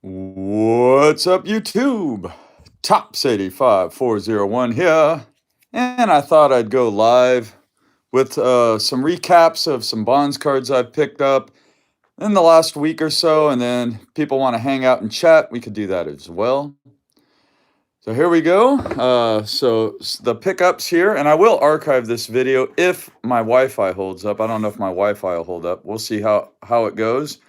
What's up, YouTube? Tops85401 here, and I thought I'd go live with some recaps of some bonds cards I've picked up in the last week or so, and then people want to hang out and chat, we could do that as well. So here we go. So the pickups here, and I will archive this video if my Wi-Fi holds up. I don't know if my Wi-Fi will hold up. We'll see how it goes.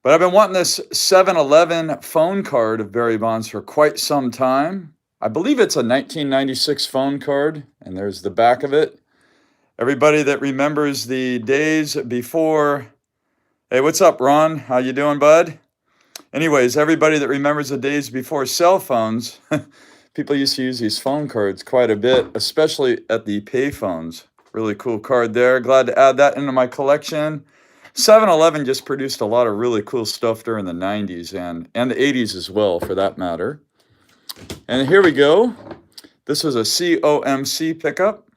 But I've been wanting this 7-Eleven phone card of Barry Bonds for quite some time. I believe it's a 1996 phone card, and there's the back of it. Everybody that remembers the days before... Hey, what's up, Ron? How you doing, bud? Anyways, everybody that remembers the days before cell phones, people used to use these phone cards quite a bit, especially at the pay phones. Really cool card there. Glad to add that into my collection. 7-Eleven just produced a lot of really cool stuff during the 90s and the 80s as well, for that matter. And here we go. This was a COMC pickup,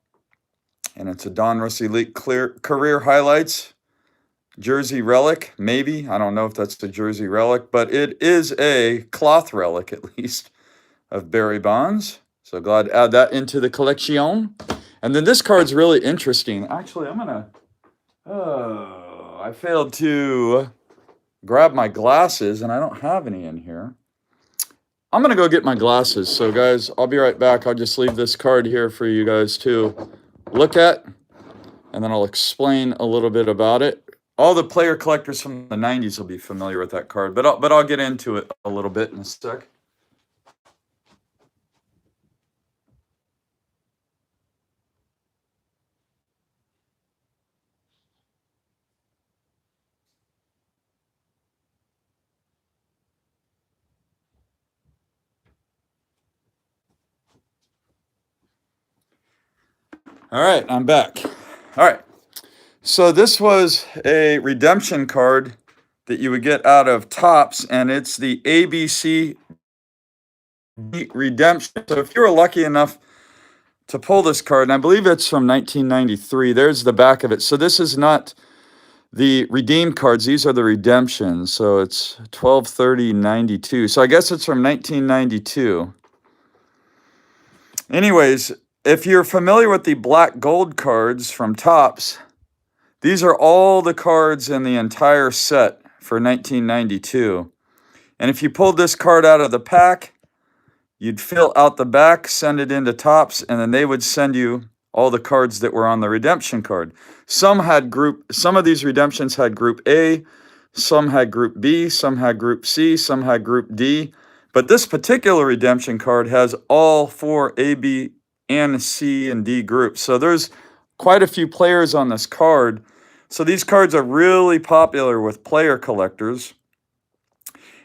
and it's a Donruss Elite Career Highlights Jersey Relic, maybe. I don't know if that's the Jersey Relic, but it is a cloth relic, at least, of Barry Bonds. So glad to add that into the collection. And then this card's really interesting. Actually, I'm going to... I failed to grab my glasses, and I don't have any in here. I'm going to go get my glasses. So, guys, I'll be right back. I'll just leave this card here for you guys to look at, and then I'll explain a little bit about it. All the player collectors from the 90s will be familiar with that card, but I'll get into it a little bit in a sec. All right, I'm back. All right. So this was a redemption card that you would get out of Topps, and it's the ABC redemption. So if you were lucky enough to pull this card, and I believe it's from 1993, there's the back of it. So this is not the redeemed cards. These are the redemptions. So it's 12/30/92. So I guess it's from 1992. Anyways, if you're familiar with the black gold cards from Topps, these are all the cards in the entire set for 1992. And if you pulled this card out of the pack, you'd fill out the back, send it into Topps, and then they would send you all the cards that were on the redemption card. Some of these redemptions had Group A, some had Group B, some had Group C, some had Group D. But this particular redemption card has all four A, B, and C, and D groups. So there's quite a few players on this card. So these cards are really popular with player collectors.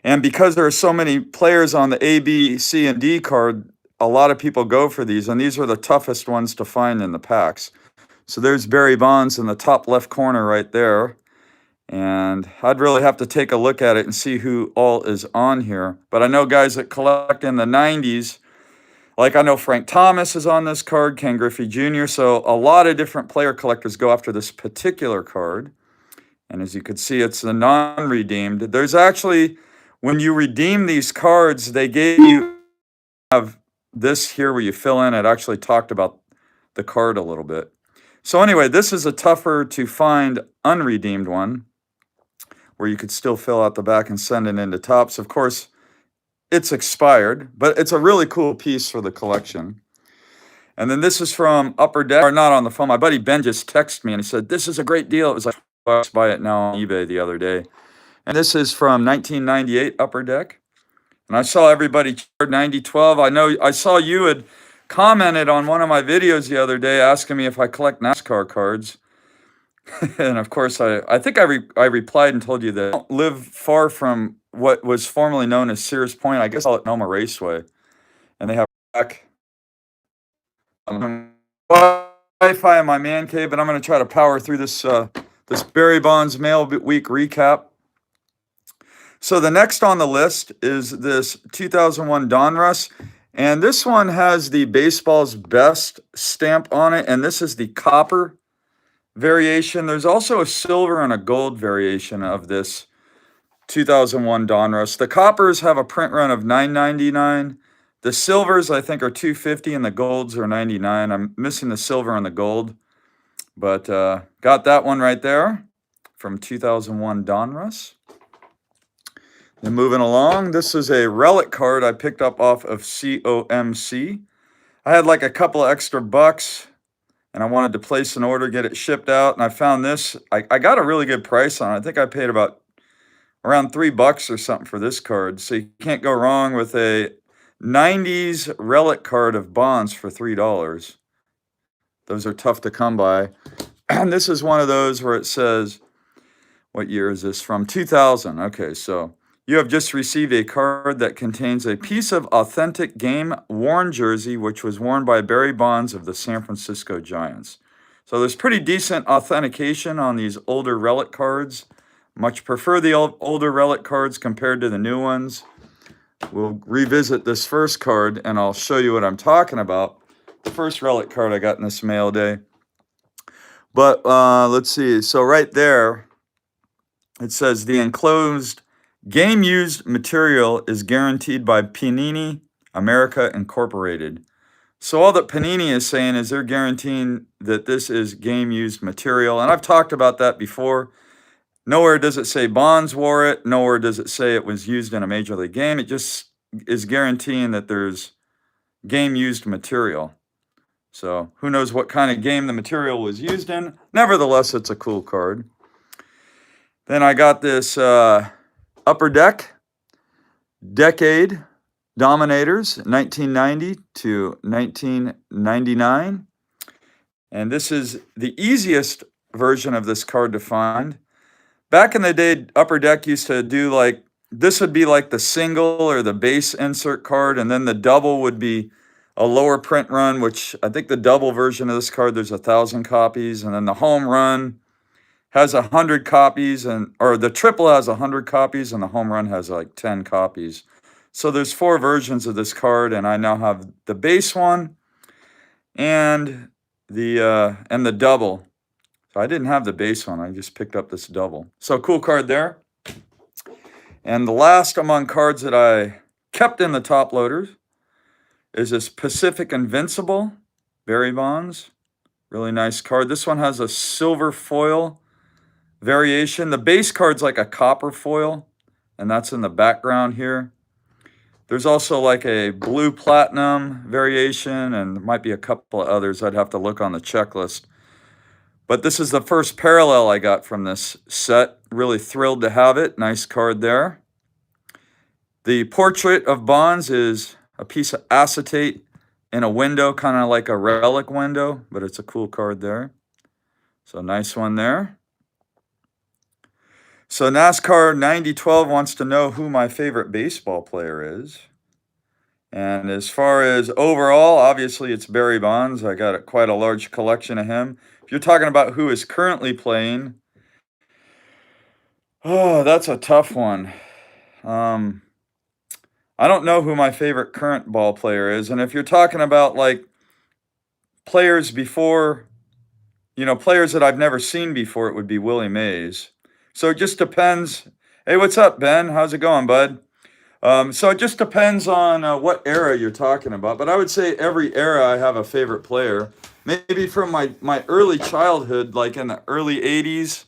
And because there are so many players on the A, B, C, and D card, a lot of people go for these. And these are the toughest ones to find in the packs. So there's Barry Bonds in the top left corner right there. And I'd really have to take a look at it and see who all is on here. But I know guys that collect in the 90s, like I know Frank Thomas is on this card, Ken Griffey Jr. So a lot of different player collectors go after this particular card. And as you can see, it's the non-redeemed. There's actually, when you redeem these cards, they gave you have this here where you fill in. It actually talked about the card a little bit. So anyway, this is a tougher to find unredeemed one, where you could still fill out the back and send it into Topps. Of course, it's expired, but it's a really cool piece for the collection. And then this is from Upper Deck, or not on the phone. My buddy Ben just texted me and he said, this is a great deal. It was like $5 buy it now on eBay the other day. And this is from 1998 Upper Deck. And I saw everybody cheered 9012. I know I saw you had commented on one of my videos the other day asking me if I collect NASCAR cards. And of course, I think I replied and told you that I don't live far from what was formerly known as Sears Point. I guess I'll at Noma Raceway. And they have back Wi-Fi in my man cave, but I'm going to try to power through this this Barry Bonds Mail Week recap. So the next on the list is this 2001 Donruss. And this one has the baseball's best stamp on it. And this is the copper variation. There's also a silver and a gold variation of this 2001 Donruss. The coppers have a print run of $9.99. The silvers, I think, are $2.50, and the golds are $99. I'm missing the silver and the gold, but got that one right there from 2001 Donruss. Then moving along, this is a relic card I picked up off of COMC. I had like a couple of extra bucks, and I wanted to place an order, get it shipped out, and I found this. I got a really good price on it. I think I paid about around $3 or something for this card. So you can't go wrong with a 90s relic card of Bonds for $3. Those are tough to come by. And this is one of those where it says, what year is this from? 2000. Okay, so you have just received a card that contains a piece of authentic game-worn jersey, which was worn by Barry Bonds of the San Francisco Giants. So there's pretty decent authentication on these older relic cards. Much prefer the older relic cards compared to the new ones. We'll revisit this first card, and I'll show you what I'm talking about. The first relic card I got in this mail day. But let's see. So right there, it says the enclosed game-used material is guaranteed by Panini America Incorporated. So all that Panini is saying is they're guaranteeing that this is game-used material. And I've talked about that before. Nowhere does it say Bonds wore it. Nowhere does it say it was used in a major league game. It just is guaranteeing that there's game-used material. So who knows what kind of game the material was used in. Nevertheless, it's a cool card. Then I got this Upper Deck Decade Dominators, 1990 to 1999. And this is the easiest version of this card to find. Back in the day, Upper Deck used to do like, this would be like the single or the base insert card, and then the double would be a lower print run, which I think the double version of this card, there's 1,000 copies, and then the home run has 100 copies, or the triple has 100 copies, and the home run has like 10 copies. So there's 4 versions of this card, and I now have the base one and the double. So I didn't have the base one. I just picked up this double. So cool card there. And the last among cards that I kept in the top loaders is this Pacific Invincible Barry Bonds. Really nice card. This one has a silver foil variation. The base card's like a copper foil, and that's in the background here. There's also like a blue platinum variation, and there might be a couple of others. I'd have to look on the checklist. But this is the first parallel I got from this set. Really thrilled to have it. Nice card there. The portrait of Bonds is a piece of acetate in a window, kind of like a relic window, but it's a cool card there. So nice one there. So NASCAR 9012 wants to know who my favorite baseball player is. And as far as overall, obviously it's Barry Bonds. I got quite a large collection of him. If you're talking about who is currently playing, oh, that's a tough one. I don't know who my favorite current ball player is. And if you're talking about like players before, players that I've never seen before, it would be Willie Mays. So it just depends. Hey, what's up, Ben? How's it going, bud? So it just depends on what era you're talking about. But I would say every era I have a favorite player. Maybe from my early childhood, like in the early 80s,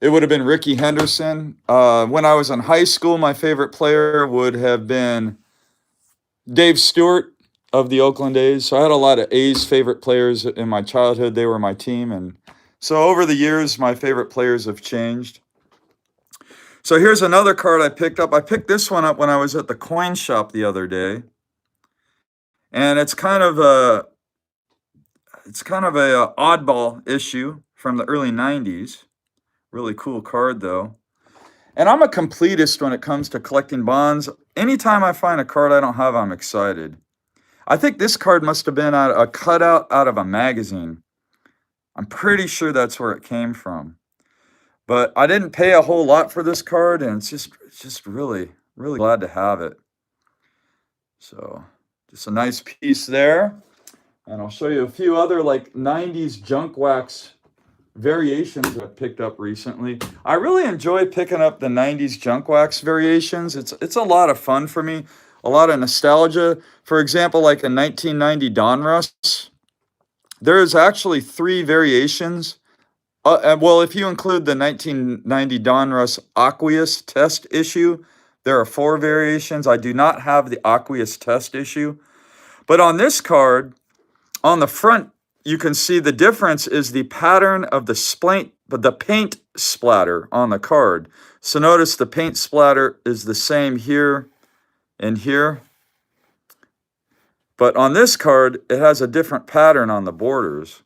it would have been Rickey Henderson. When I was in high school, my favorite player would have been Dave Stewart of the Oakland A's. So I had a lot of A's favorite players in my childhood. They were my team. And so over the years, my favorite players have changed. So here's another card I picked up. I picked this one up when I was at the coin shop the other day. And it's kind of a oddball issue from the early 90s. Really cool card, though. And I'm a completist when it comes to collecting Bonds. Anytime I find a card I don't have, I'm excited. I think this card must have been a cutout out of a magazine. I'm pretty sure that's where it came from. But I didn't pay a whole lot for this card, and it's just really, really glad to have it. So just a nice piece there. And I'll show you a few other like 90s junk wax variations I've picked up recently. I really enjoy picking up the 90s junk wax variations. It's a lot of fun for me, a lot of nostalgia. For example, like a 1990 Donruss, there is actually 3 variations. Well, if you include the 1990 Donruss Aqueous test issue, there are 4 variations. I do not have the Aqueous test issue. But on this card, on the front, you can see the difference is the pattern of the paint splatter on the card. So notice the paint splatter is the same here and here. But on this card, it has a different pattern on the borders.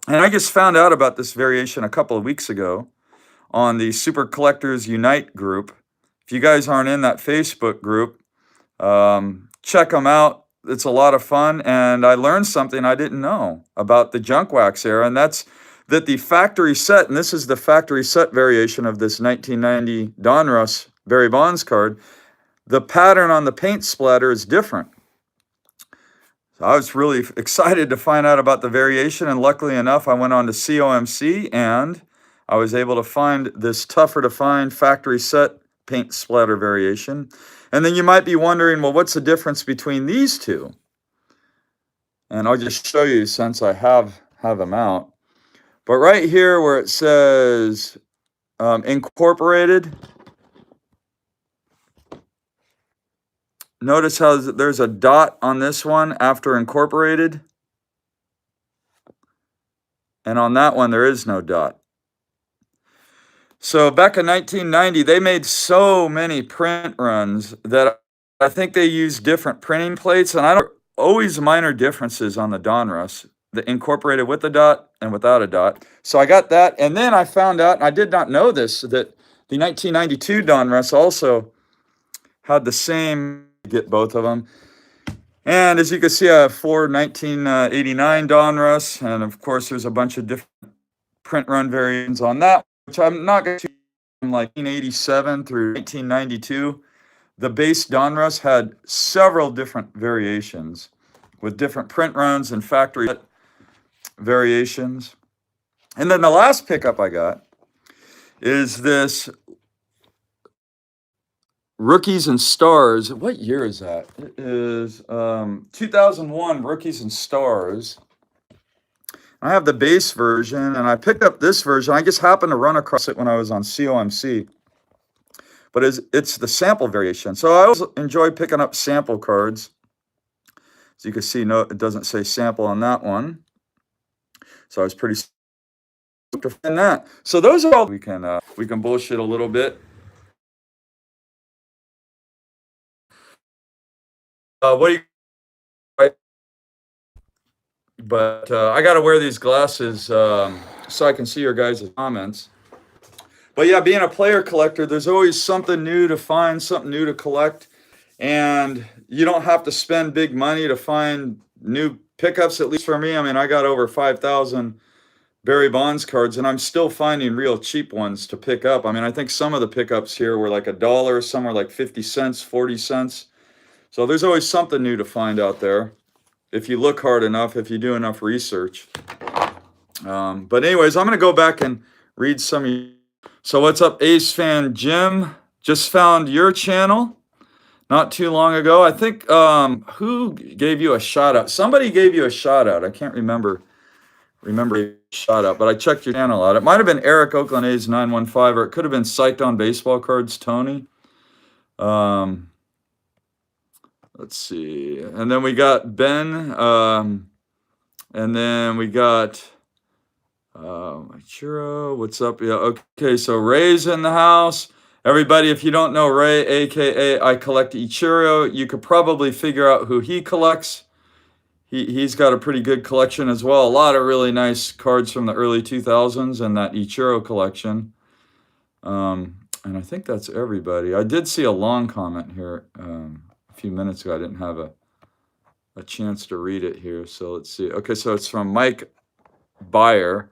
And I just found out about this variation a couple of weeks ago on the Super Collectors Unite group. If you guys aren't in that Facebook group, check them out. It's a lot of fun, and I learned something I didn't know about the junk wax era, and that's that the factory set, and this is the factory set variation of this 1990 Donruss Barry Bonds card, the pattern on the paint splatter is different. So I was really excited to find out about the variation, and luckily enough, I went on to COMC, and I was able to find this tougher to find factory set paint splatter variation. And then you might be wondering, well, what's the difference between these two? And I'll just show you since I have them out. But right here where it says incorporated, notice how there's a dot on this one after incorporated. And on that one, there is no dot. So back in 1990, they made so many print runs that I think they used different printing plates, and I don't always minor differences on the Donruss, the incorporated with a dot and without a dot. So I got that, and then I found out, and I did not know this, that the 1992 Donruss also had the same, get both of them. And as you can see, I have 4 1989 Donruss, and of course there's a bunch of different print run variants on that, which I'm not going to, from like 1987 through 1992. The base Donruss had several different variations with different print runs and factory variations. And then the last pickup I got is this Rookies and Stars. What year is that? It is 2001 Rookies and Stars. I have the base version, and I picked up this version. I just happened to run across it when I was on COMC. But it's the sample variation. So I always enjoy picking up sample cards. As you can see, no, it doesn't say sample on that one. So I was pretty stoked to find that. So those are all we can bullshit a little bit. What do you? But I got to wear these glasses so I can see your guys' comments. But yeah, being a player collector, there's always something new to find, something new to collect. And you don't have to spend big money to find new pickups, at least for me. I mean, I got over 5,000 Barry Bonds cards, and I'm still finding real cheap ones to pick up. I mean, I think some of the pickups here were like $1, some were like 50 cents, 40 cents. So there's always something new to find out there if you look hard enough, if you do enough research. But anyways, I'm going to go back and read some of you. So what's up, Ace Fan Jim? Just found your channel not too long ago. I think, who gave you a shout out? Somebody gave you a shout out. I can't remember a shout out, but I checked your channel out. It might have been Eric Oakland A's 915, or it could have been Psyched on Baseball Cards, Tony. Let's see. And then we got Ben, and then we got Churro, what's up? Yeah, okay, so Ray's in the house. Everybody, if you don't know Ray, aka I collect Ichiro, you could probably figure out who he collects. He's got a pretty good collection as well. A lot of really nice cards from the early 2000s and that Ichiro collection. And I think that's everybody. I did see a long comment here a few minutes ago. I didn't have a chance to read it here, so let's see. Okay, so it's from Mike Buyer.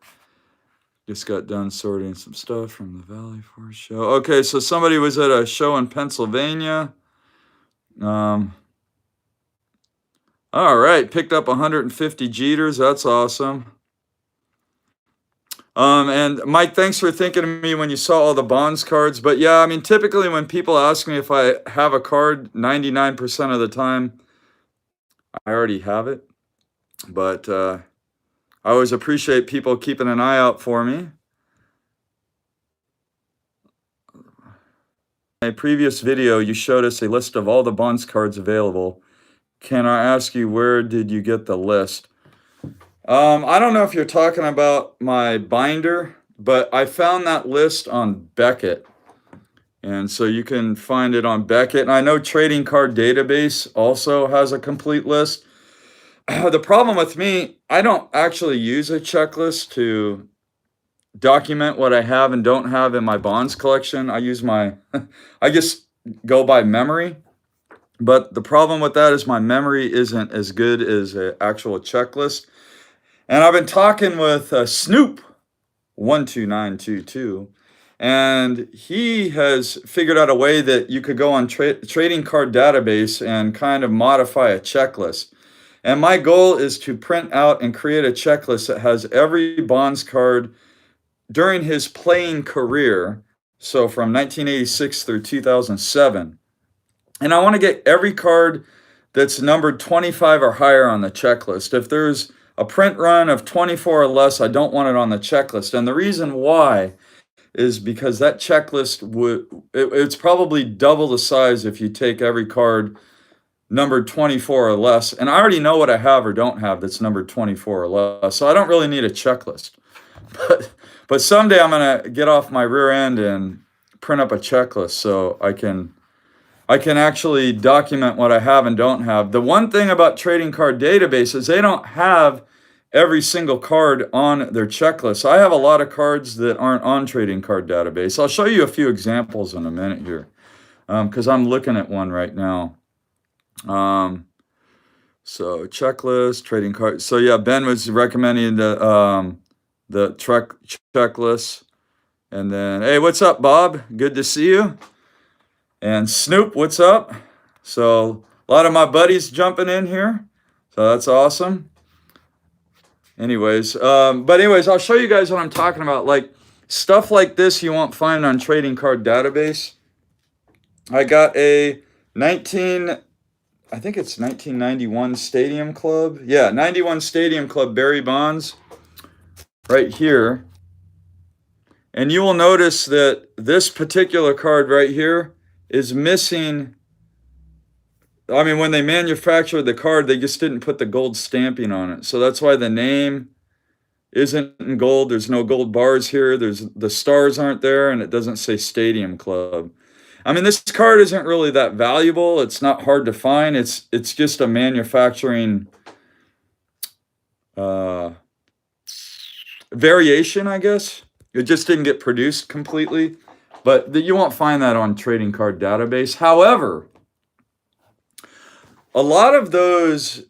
Just got done sorting some stuff from the Valley Forge show. Okay, so somebody was at a show in Pennsylvania. All right, picked up 150 Jeters. That's awesome. And Mike, thanks for thinking of me when you saw all the bonds cards. But yeah, I mean, typically when people ask me if I have a card, 99% of the time, I already have it. But I always appreciate people keeping an eye out for me. In a previous video, you showed us a list of all the bonds cards available. Can I ask you, where did you get the list? I don't know if you're talking about my binder, but I found that list on Beckett. And so you can find it on Beckett. And I know Trading Card Database also has a complete list. The problem with me, I don't actually use a checklist to document what I have and don't have in my bonds collection. I just go by memory. But the problem with that is my memory isn't as good as an actual checklist. And I've been talking with Snoop 12922, and he has figured out a way that you could go on Trading Card Database and kind of modify a checklist. And my goal is to print out and create a checklist that has every bonds card during his playing career, so from 1986 through 2007. And I want to get every card that's numbered 25 or higher on the checklist. If there's a print run of 24 or less, I don't want it on the checklist. And the reason why is because that checklist it's probably double the size if you take every card numbered 24 or less. And I already know what I have or don't have that's numbered 24 or less. So I don't really need a checklist. But someday I'm going to get off my rear end and print up a checklist so I can actually document what I have and don't have. The one thing about Trading Card Database is they don't have every single card on their checklist. I have a lot of cards that aren't on Trading Card Database. I'll show you a few examples in a minute here, because I'm looking at one right now. So checklist, trading card. So yeah, Ben was recommending the checklist. And then, hey, what's up, Bob? Good to see you. And Snoop, what's up? So a lot of my buddies jumping in here. So that's awesome. Anyways, I'll show you guys what I'm talking about. Like stuff like this you won't find on Trading Card Database. I got a 1991 Stadium Club. Yeah, 91 Stadium Club Barry Bonds right here. And you will notice that this particular card right here is missing. I mean, when they manufactured the card, they just didn't put the gold stamping on it. So that's why the name isn't in gold. There's no gold bars here. The stars aren't there, and it doesn't say Stadium Club. I mean, this card isn't really that valuable. It's not hard to find. It's just a manufacturing variation, I guess. It just didn't get produced completely. But you won't find that on Trading Card Database. However, a lot of those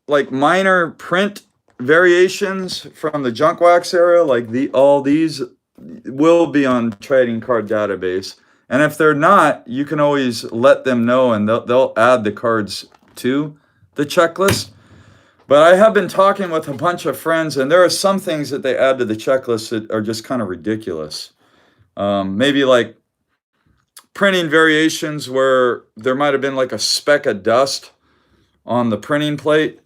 like minor print variations from the junk wax era, like all these will be on Trading Card Database. And if they're not, you can always let them know and they'll add the cards to the checklist. But I have been talking with a bunch of friends, and there are some things that they add to the checklist that are just kind of ridiculous. Maybe like printing variations where there might have been like a speck of dust on the printing plate.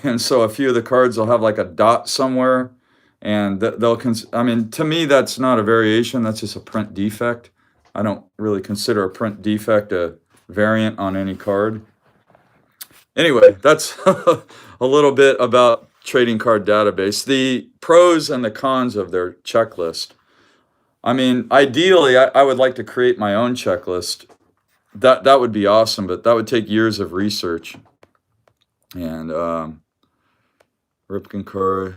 And so a few of the cards will have like a dot somewhere. And to me, that's not a variation. That's just a print defect. I don't really consider a print defect a variant on any card. Anyway, that's a little bit about Trading Card Database. The pros and the cons of their checklist. I mean, ideally, I would like to create my own checklist. That would be awesome, but that would take years of research. And Ripken card.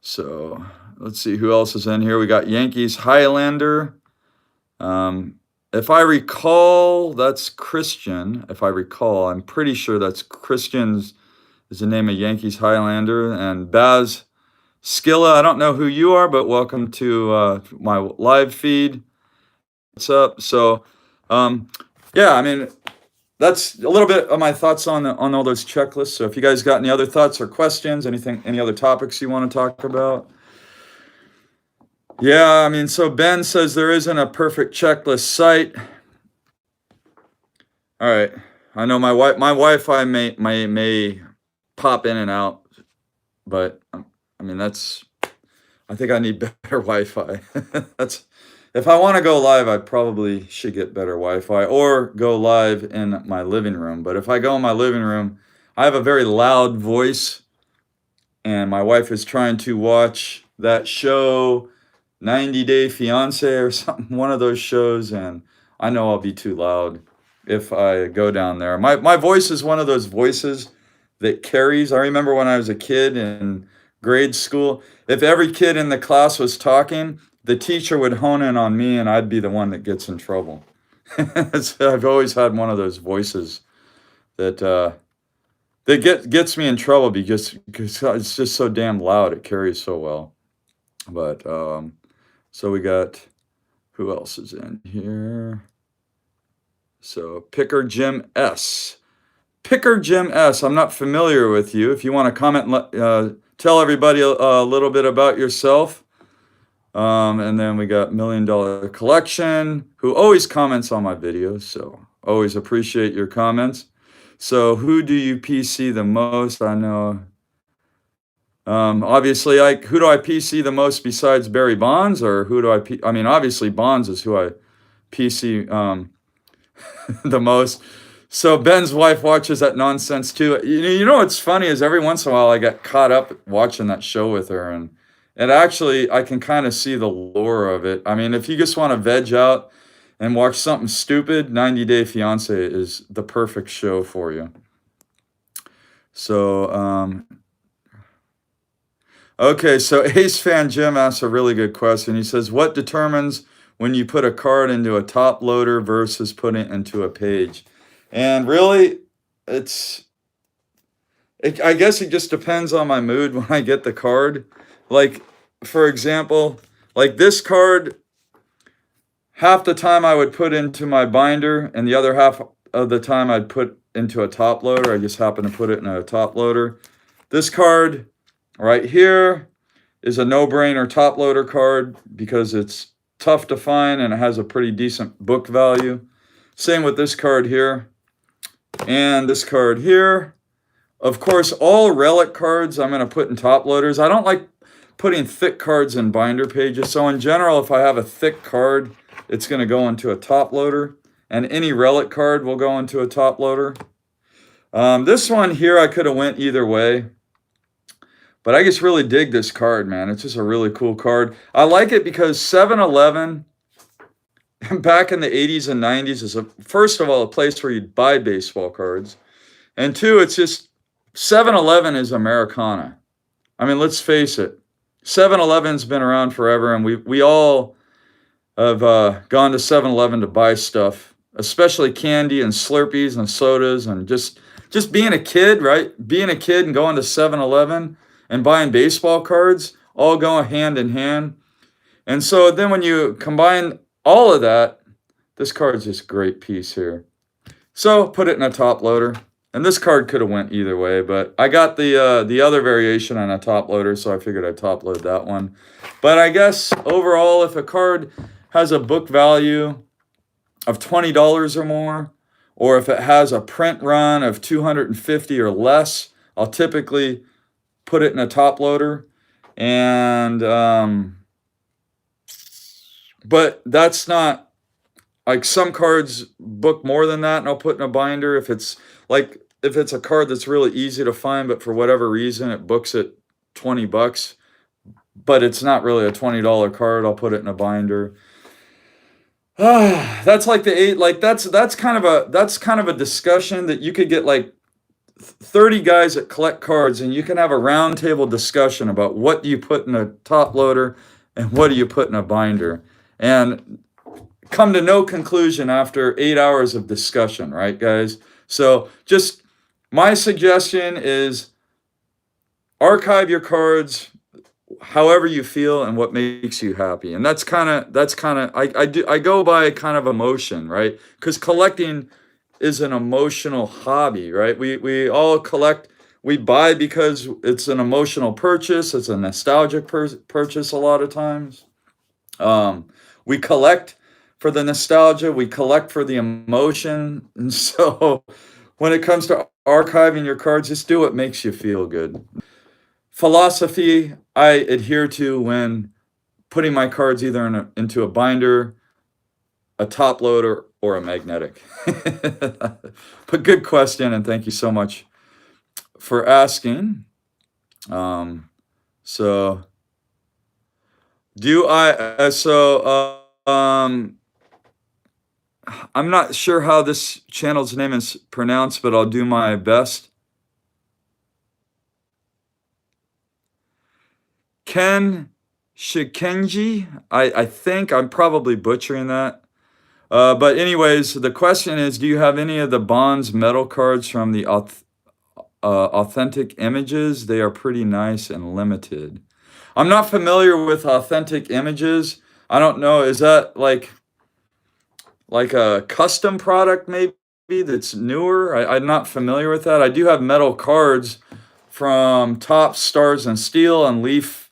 So let's see who else is in here. We got Yankees Highlander. If I recall, that's Christian. If I recall, I'm pretty sure that's Christian's is the name of Yankees Highlander. And Baz Skilla, I don't know who you are, but welcome to my live feed. What's up? So, yeah, I mean, that's a little bit of my thoughts on all those checklists. So if you guys got any other thoughts or questions, any other topics you want to talk about? Yeah, I mean, so Ben says there isn't a perfect checklist site. All right. I know my Wi-Fi may pop in and out, but I mean I think I need better Wi-Fi. That's if I want to go live, I probably should get better Wi-Fi or go live in my living room. But if I go in my living room, I have a very loud voice, and my wife is trying to watch that show, 90 Day Fiance or something, one of those shows, and I know I'll be too loud if I go down there. My voice is one of those voices that carries. I remember when I was a kid in grade school, if every kid in the class was talking, the teacher would hone in on me and I'd be the one that gets in trouble. I've always had one of those voices that gets me in trouble because it's just so damn loud. It carries so well. But so we got, who else is in here? So Picker Jim S. Picker Jim S. I'm not familiar with you. If you want to comment, tell everybody a little bit about yourself. And then we got $1 Million Collection, who always comments on my videos. So always appreciate your comments. So who do you PC the most? I know. Obviously, who do I PC the most besides Barry Bonds, or who do I mean, obviously Bonds is who I PC the most. So Ben's wife watches that nonsense too. You know what's funny is every once in a while I get caught up watching that show with her, and actually I can kind of see the lure of it. I mean, if you just want to veg out and watch something stupid, 90 Day Fiance is the perfect show for you. So okay, so Ace Fan Jim asks a really good question. He says, what determines when you put a card into a top loader versus putting it into a page? And really, I guess it just depends on my mood when I get the card. Like, for example, like this card, half the time I would put into my binder, and the other half of the time I'd put into a top loader. I just happen to put it in a top loader. This card right here is a no-brainer top loader card because it's tough to find and it has a pretty decent book value. Same with this card here and this card here. Of course, all relic cards I'm going to put in top loaders. I don't like putting thick cards in binder pages. So in general, if I have a thick card, it's going to go into a top loader. And any relic card will go into a top loader. This one here, I could have went either way. But I just really dig this card, man. It's just a really cool card. I like it because 7-Eleven, back in the 80s and 90s, is, first of all, a place where you'd buy baseball cards. And two, it's just, 7-Eleven is Americana. I mean, let's face it. 7-Eleven's been around forever, and we all have gone to 7-Eleven to buy stuff, especially candy and Slurpees and sodas, and just being a kid, right? Being a kid and going to 7-Eleven and buying baseball cards all go hand in hand. And so then when you combine all of that, this card's just a great piece here. So put it in a top loader. And this card could have went either way, but I got the other variation on a top loader, so I figured I'd top load that one. But I guess overall, if a card has a book value of $20 or more, or if it has a print run of 250 or less, I'll typically put it in a top loader. And but that's not, like, some cards book more than that, and I'll put in a binder. If it's a card that's really easy to find, but for whatever reason it books at $20, but it's not really a $20 card, I'll put it in a binder. That's like that's kind of a discussion that you could get like 30 guys that collect cards, and you can have a roundtable discussion about what do you put in a top loader and what do you put in a binder, and come to no conclusion after 8 hours of discussion, right, guys? So just my suggestion is archive your cards however you feel and what makes you happy. And that's kind of I go by kind of emotion, right? Because collecting is an emotional hobby, right? We all collect, we buy because it's an emotional purchase, it's a nostalgic purchase a lot of times. Um, we collect for the nostalgia, we collect for the emotion. And so when it comes to archiving your cards, just do what makes you feel good. Philosophy I adhere to when putting my cards either into a binder, a top loader, or a magnetic. But good question, and thank you so much for asking. Um, so do I? I'm not sure how this channel's name is pronounced, but I'll do my best. Ken Shikenji. I think I'm probably butchering that. But anyways, the question is, do you have any of the Bonds metal cards from the authentic images? They are pretty nice and limited. I'm not familiar with authentic images. I don't know. Is that like a custom product maybe that's newer? I'm not familiar with that. I do have metal cards from Top Stars and Steel, and Leaf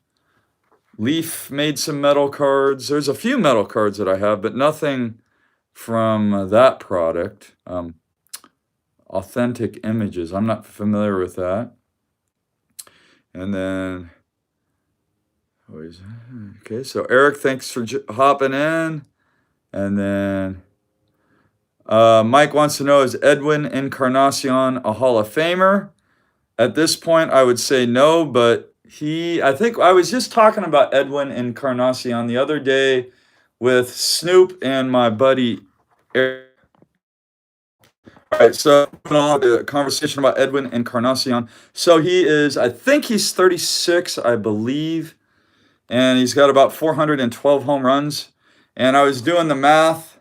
made some metal cards. There's a few metal cards that I have, but nothing from that product. Authentic images. I'm not familiar with that. And then, okay, so Eric, thanks for hopping in. And then Mike wants to know, is Edwin Encarnacion a Hall of Famer? At this point, I would say no, but I think I was just talking about Edwin Encarnacion the other day with Snoop and my buddy Eric. All right, so moving on to the conversation about Edwin Encarnacion. So I think he's 36, I believe, and he's got about 412 home runs. And I was doing the math,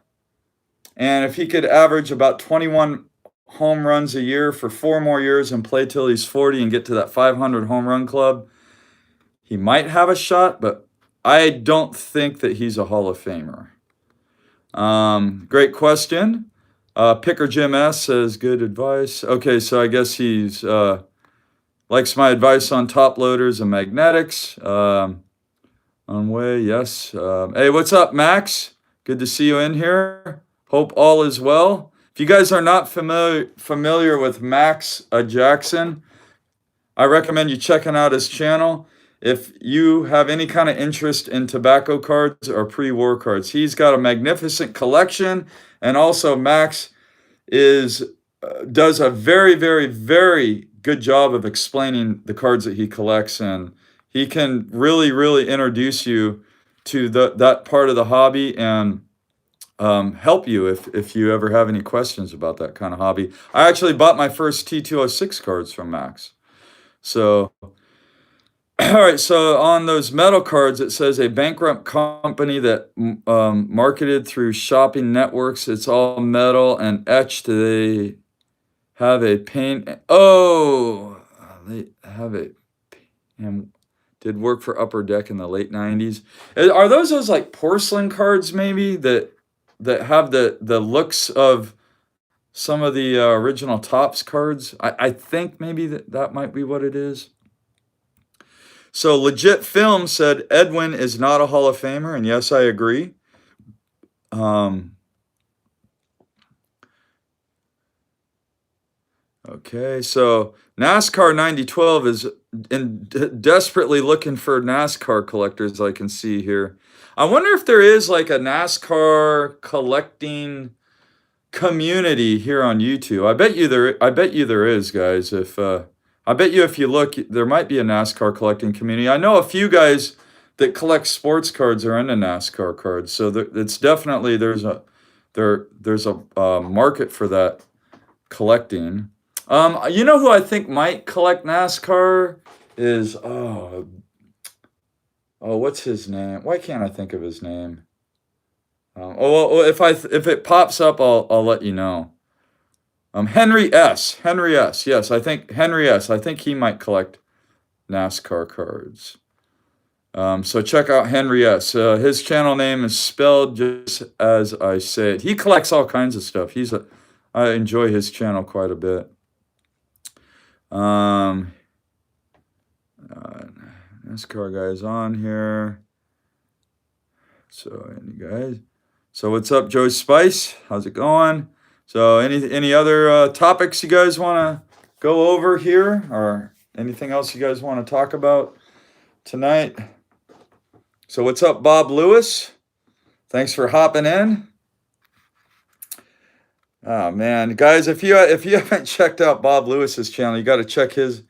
and if he could average about 21 home runs a year for 4 more years and play till he's 40 and get to that 500 home run club, he might have a shot, but I don't think that he's a Hall of Famer. Great question. Picker Jim S says, good advice. Okay, so I guess he's likes my advice on top loaders and magnetics. On way, yes. Hey, what's up, Max? Good to see you in here. Hope all is well. If you guys are not familiar with Max Jackson, I recommend you checking out his channel. If you have any kind of interest in tobacco cards or pre-war cards, he's got a magnificent collection, and also Max does a very, very, very good job of explaining the cards that he collects, and he can really, really introduce you to that part of the hobby and help you if you ever have any questions about that kind of hobby. I actually bought my first T206 cards from Max. So, all right, so on those metal cards, it says a bankrupt company that marketed through shopping networks. It's all metal and etched. They have a paint. Oh, they have a and did work for Upper Deck in the late 90s. Are those like porcelain cards maybe that have the looks of some of the original Topps cards? I think maybe that might be what it is. So Legit Film said Edwin is not a Hall of Famer, and yes, I agree. Okay, so NASCAR 9012 is desperately looking for NASCAR collectors, I can see here. I wonder if there is like a NASCAR collecting community here on YouTube. I bet you there is, guys. I bet you if you look, there might be a NASCAR collecting community. I know a few guys that collect sports cards are into NASCAR cards, so it's definitely there's a market for that collecting. You know who I think might collect NASCAR is what's his name? Why can't I think of his name? Well, if it pops up, I'll let you know. Henry S. Yes, I think Henry S. I think he might collect NASCAR cards. So check out Henry S. His channel name is spelled just as I say it. He collects all kinds of stuff. I enjoy his channel quite a bit. NASCAR guys on here. So, you guys. So, what's up, Joe Spice? How's it going? So, any other topics you guys want to go over here, or anything else you guys want to talk about tonight? So, what's up, Bob Lewis? Thanks for hopping in. Oh man, guys, if you haven't checked out Bob Lewis's channel, you got to check his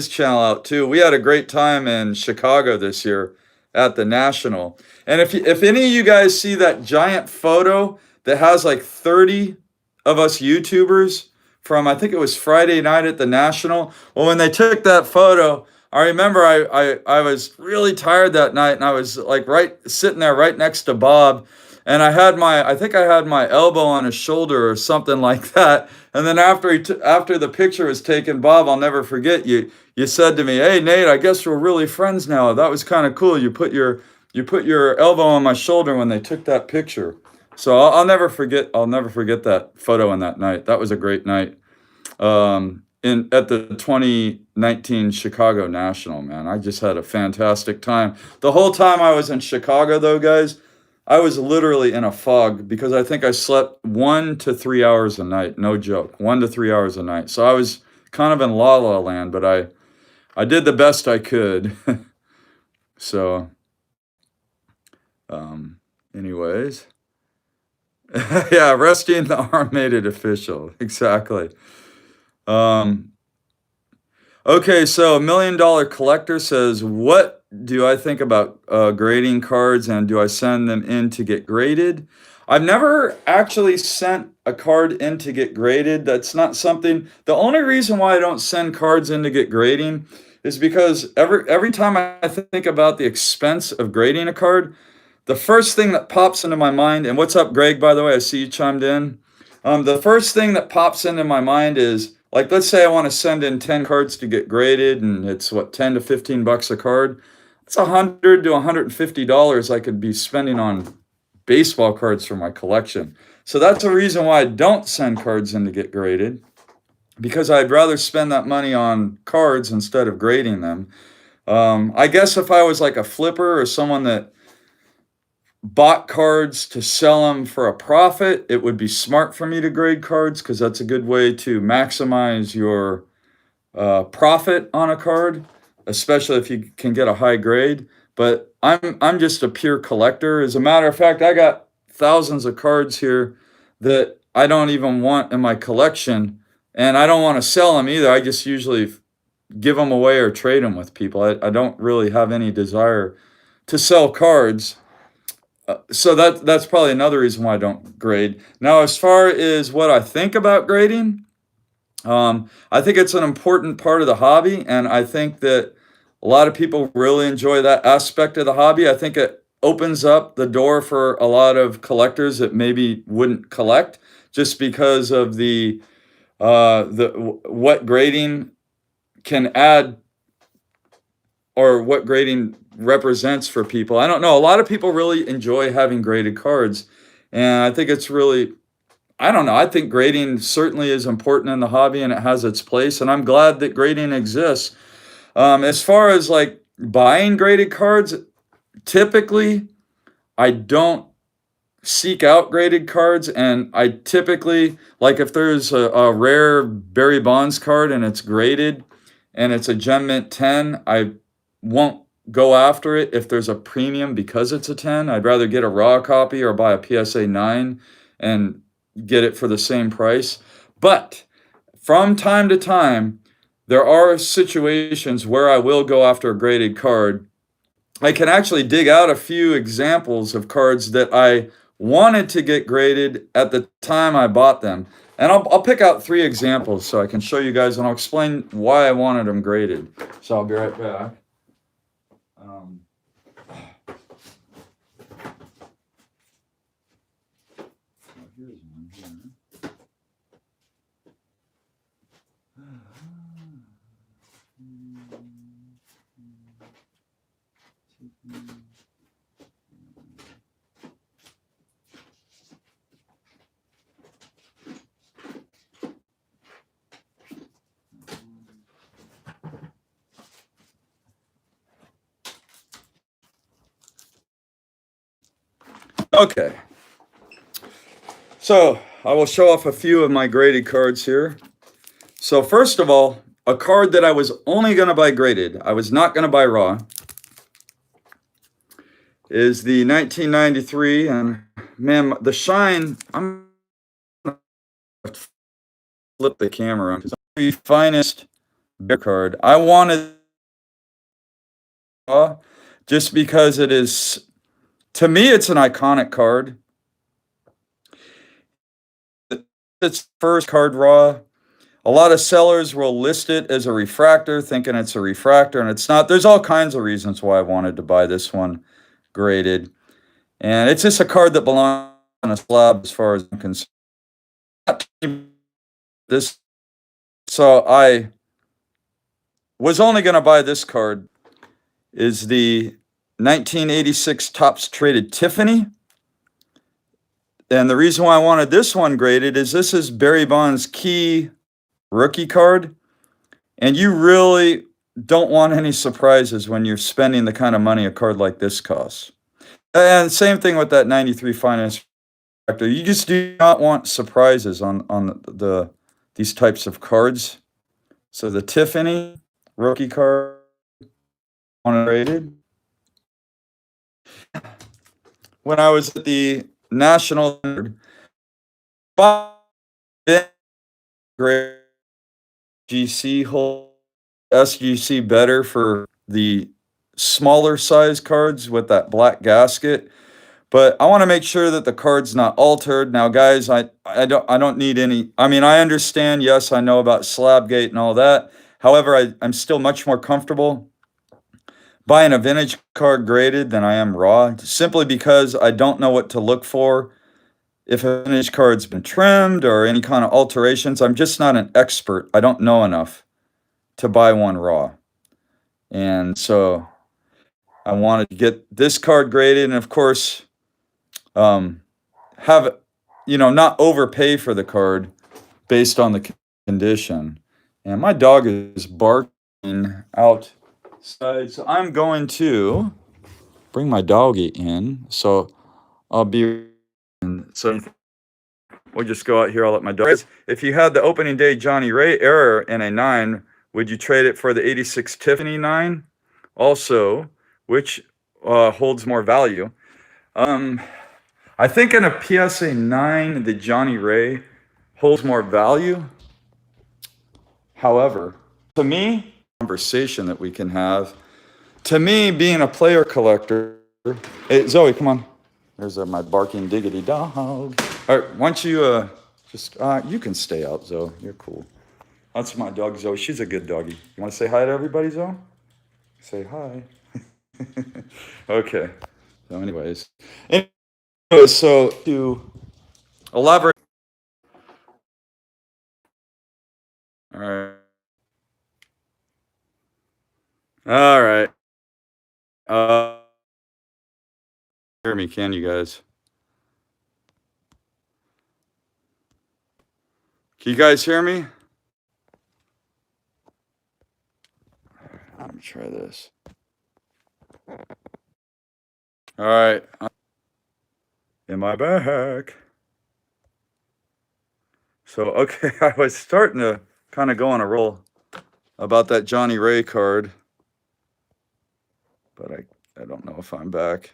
channel out too. We had a great time in Chicago this year at the National. And if any of you guys see that giant photo that has like 30 of us YouTubers from, I think it was Friday night at the National. Well, when they took that photo, I remember I was really tired that night, and I was like sitting there right next to Bob, and I think I had my elbow on his shoulder or something like that. And then after the picture was taken, Bob, I'll never forget, you said to me, "Hey Nate, I guess we're really friends now. That was kind of cool. You put your elbow on my shoulder when they took that picture." So I'll never forget. I'll never forget that photo and that night. That was a great night. At the 2019 Chicago National, man. I just had a fantastic time. The whole time I was in Chicago, though, guys, I was literally in a fog because I think I slept 1 to 3 hours a night. No joke, 1 to 3 hours a night. So I was kind of in la la land, but I did the best I could. So, anyways, yeah, Rusty and the Armated Official, exactly. Okay, so $1 Million Collector says, what do I think about grading cards, and do I send them in to get graded? I've never actually sent a card in to get graded. That's not something. The only reason why I don't send cards in to get grading is because every time I think about the expense of grading a card, the first thing that pops into my mind, and what's up, Greg, by the way, I see you chimed in. The first thing that pops into my mind is, like, let's say I want to send in 10 cards to get graded, and it's what, 10 to 15 bucks a card. It's $100 to $150 I could be spending on baseball cards for my collection. So that's a reason why I don't send cards in to get graded, because I'd rather spend that money on cards instead of grading them. I guess if I was like a flipper or someone that bought cards to sell them for a profit, it would be smart for me to grade cards, because that's a good way to maximize your profit on a card, especially if you can get a high grade. But I'm just a pure collector. As a matter of fact, I got thousands of cards here that I don't even want in my collection, and I don't want to sell them either. I just usually give them away or trade them with people. I don't really have any desire to sell cards. So that's probably another reason why I don't grade. Now, as far as what I think about grading, I think it's an important part of the hobby, and I think that a lot of people really enjoy that aspect of the hobby. I think it opens up the door for a lot of collectors that maybe wouldn't collect, just because of the what grading can add, or what grading represents for people. I don't know. A lot of people really enjoy having graded cards, and I think it's really, I don't know. I think grading certainly is important in the hobby, and it has its place, and I'm glad that grading exists. As far as like buying graded cards, typically I don't seek out graded cards, and I typically, like, if there's a rare Barry Bonds card and it's graded and it's a Gem Mint 10, I won't go after it if there's a premium because it's a 10. I'd rather get a raw copy or buy a PSA 9 and get it for the same price. But from time to time, there are situations where I will go after a graded card. I can actually dig out a few examples of cards that I wanted to get graded at the time I bought them. And I'll pick out 3 examples so I can show you guys, and I'll explain why I wanted them graded. So I'll be right back. Here's one here. Okay. So I will show off a few of my graded cards here. So first of all, a card that I was only going to buy graded, I was not going to buy raw, is the 1993. And man, the shine, I'm going to flip the camera on because the finest bear card. I wanted raw just because it is, to me, it's an iconic card. It's first card raw. A lot of sellers will list it as a refractor, thinking it's a refractor, and it's not. There's all kinds of reasons why I wanted to buy this one graded. And it's just a card that belongs on a slab as far as I'm concerned. This, so I was only going to buy this card, is the 1986 Topps Traded Tiffany. And the reason why I wanted this one graded is this is Barry Bonds' key rookie card. And you really don't want any surprises when you're spending the kind of money a card like this costs. And same thing with that 93 Finance Factor. You just do not want surprises on these types of cards. So the Tiffany rookie card rated. When I was at the National GC hold SGC better for the smaller size cards with that black gasket, but I want to make sure that the card's not altered. Now, guys, I don't need any. I mean, I understand. Yes, I know about Slabgate and all that. However, I'm still much more comfortable buying a vintage card graded than I am raw, simply because I don't know what to look for. If a vintage card's been trimmed or any kind of alterations, I'm just not an expert. I don't know enough to buy one raw. And so I wanted to get this card graded, and of course, have, not overpay for the card based on the condition. And my dog is barking outside, so I'm going to bring my doggy in. So I'll be, so we'll just go out here. I'll let my dog. If you had the opening day Johnny Ray error in a 9, would you trade it for the 86 Tiffany 9? Also, which holds more value? I think in a PSA 9, the Johnny Ray holds more value. However, to me, conversation that we can have, to me, being a player collector, hey, Zoe, come on. There's my barking diggity dog. All right, why don't you you can stay out, Zoe. You're cool. That's my dog, Zoe. She's a good doggy. You want to say hi to everybody, Zoe? Say hi. Okay. So anyways, so to elaborate. All right. All right. Hear me, can you guys? Can you guys hear me? Let me try this. All right. Am I back? So, okay, I was starting to kind of go on a roll about that Johnny Ray card, but I don't know if I'm back.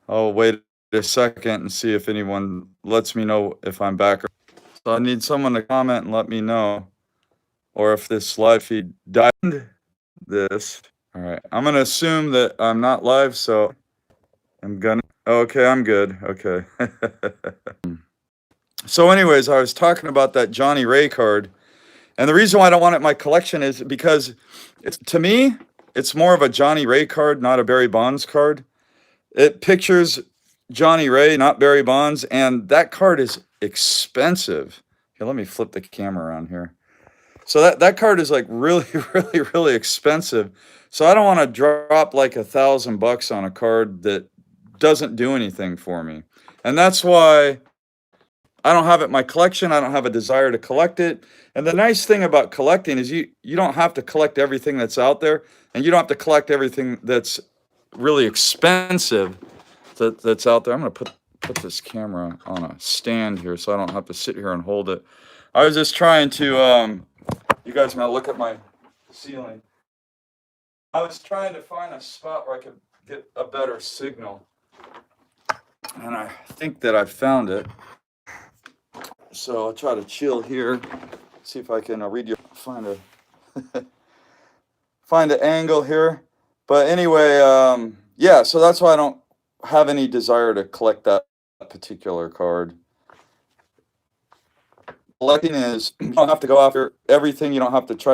I'll wait a second and see if anyone lets me know if I'm back. So I need someone to comment and let me know, or if this live feed died. This. All right. I'm going to assume that I'm not live, so okay, I'm good. Okay. So anyways, I was talking about that Johnny Ray card. And the reason why I don't want it in my collection is because to me, it's more of a Johnny Ray card, not a Barry Bonds card. It pictures Johnny Ray, not Barry Bonds, and that card is expensive. Here, let me flip the camera around here. So that card is like really, really, really expensive. So I don't want to drop like $1,000 on a card that doesn't do anything for me. And that's why I don't have it in my collection. I don't have a desire to collect it. And the nice thing about collecting is you don't have to collect everything that's out there, and you don't have to collect everything that's really expensive that's out there. I'm going to put this camera on a stand here so I don't have to sit here and hold it. I was just trying to, you guys are going to look at my ceiling. I was trying to find a spot where I could get a better signal. And I think that I found it. So I'll try to chill here, see if I can find an angle here. But anyway, yeah, so that's why I don't have any desire to collect that particular card. Collecting is, you don't have to go after everything. You don't have to try